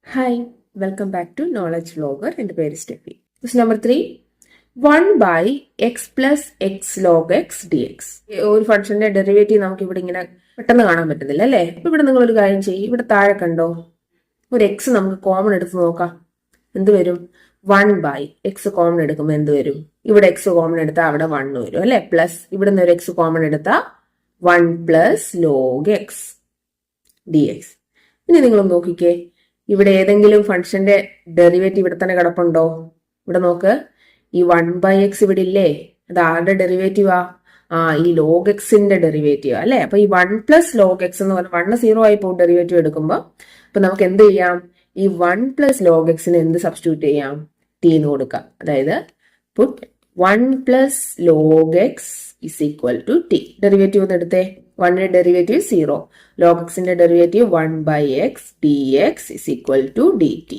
Hi, welcome back to Knowledge Logger. എൻ്റെ പേര് Steffi. Question number 3. 1 by x plus x log x dx. ഒരു ഫംഗ്ഷന്റെ derivative നമുക്ക് ഇവിടെ ഇങ്ങനെ പെട്ടെന്ന് കാണാൻ പറ്റുന്നില്ല അല്ലേ? അപ്പൊ ഇവിടെ നിങ്ങൾ ഒരു കാര്യം ചെയ്യും. ഇവിടെ താഴെ കണ്ടോ ഒരു എക്സ് നമുക്ക് കോമൺ എടുത്ത് നോക്കാം. എന്ത് വരും? 1 by എക്സ് കോമൺ എടുക്കുമ്പോൾ എന്ത് വരും? ഇവിടെ എക്സ് കോമൺ എടുത്താൽ അവിടെ 1 വരും അല്ലെ? പ്ലസ് ഇവിടെ നിന്ന് ഒരു എക്സ് കോമൺ എടുത്താൽ 1 plus log X D X. ഇനി നിങ്ങൾ നോക്കിക്കേ, ഇവിടെ ഏതെങ്കിലും ഫംഗ്ഷന്റെ ഡെറിവേറ്റീവ് ഇവിടെ തന്നെ കിടപ്പുണ്ടോ? ഇവിടെ നോക്ക്, ഈ 1 by x ഇവിടെ ഇല്ലേ? അത് ആരുടെ ഡെറിവേറ്റീവാ? ഈ ലോഗ് എക്സിന്റെ ഡെറിവേറ്റീവ് അല്ലെ? അപ്പൊ ഈ 1 പ്ലസ് ലോഗ് എക്സ് എന്ന് പറഞ്ഞാൽ 1 0 ആയി പോകും ഡെറിവേറ്റീവ് എടുക്കുമ്പോൾ. അപ്പൊ നമുക്ക് എന്ത് ചെയ്യാം? ഈ 1 പ്ലസ് ലോഗ് എക്സിന് എന്ത് സബ്സ്റ്റിറ്റ്യൂട്ട് ചെയ്യാം? ടി എന്ന് കൊടുക്കാം. അതായത് put 1 plus log x is equal to t. Derivative ഒന്ന് എടുത്തേ. 1ന്റെ ഡെറിവേറ്റീവ് 0, ലോഗ് എക്സിന്റെ derivative 1 by x dx is equal to dt.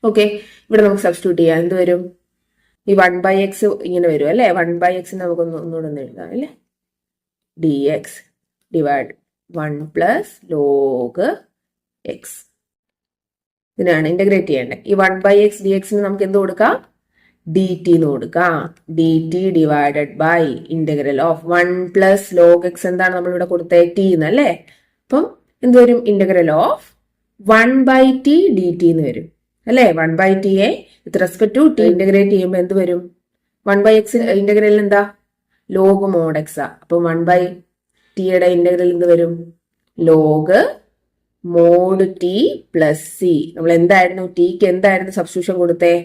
Okay, ഇവിടെ നമുക്ക് സബ്സ്റ്റിറ്റ്യൂട്ട് ചെയ്യാം. എന്ത് വരും? ഈ 1 by x ഇങ്ങനെ വരും അല്ലെ? 1 by x നമുക്ക് ഒന്നുകൂടെ ഒന്ന് എഴുതാം അല്ലെ? dx divide 1 plus log X. ഇതിനാണ് ഇന്റഗ്രേറ്റ് ചെയ്യേണ്ടത്. ഈ 1 by x dx നമുക്ക് എന്ത് കൊടുക്കാം? dt എന്ന് കൊടുക്കാം. dt divided by integral of 1 plus log x എന്താണ് നമ്മൾ ഇവിടെ കൊടുത്തത്? ടി എന്നല്ലേ? അപ്പം എന്ത് വരും? Integral of 1 by t dt എന്ന് വരും അല്ലെ? 1 by t യെ with respect to t integrate ചെയ്യുമ്പോൾ എന്ത് വരും? 1 by x ഇന്റഗ്രൽ എന്താ? Log mod x. അപ്പൊ 1 by t യുടെ ഇന്റഗ്രൽ എന്ത് വരും? Log mod t plus c. നമ്മൾ എന്തായിരുന്നു ടിക്ക് എന്തായിരുന്നു സബ്സ്റ്റിറ്റ്യൂഷൻ കൊടുത്തേ?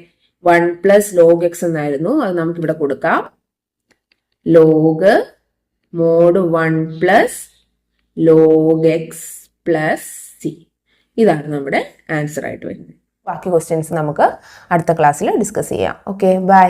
1 പ്ലസ് ലോഗ് എക്സ് എന്നായിരുന്നു. അത് നമുക്ക് ഇവിടെ കൊടുക്കാം. Log mode 1 plus log X plus C. ഇതാണ് നമ്മുടെ ആൻസർ ആയിട്ട് വരുന്നത്. ബാക്കി ക്വസ്റ്റ്യൻസ് നമുക്ക് അടുത്ത ക്ലാസ്സിൽ ഡിസ്കസ് ചെയ്യാം. Okay, by.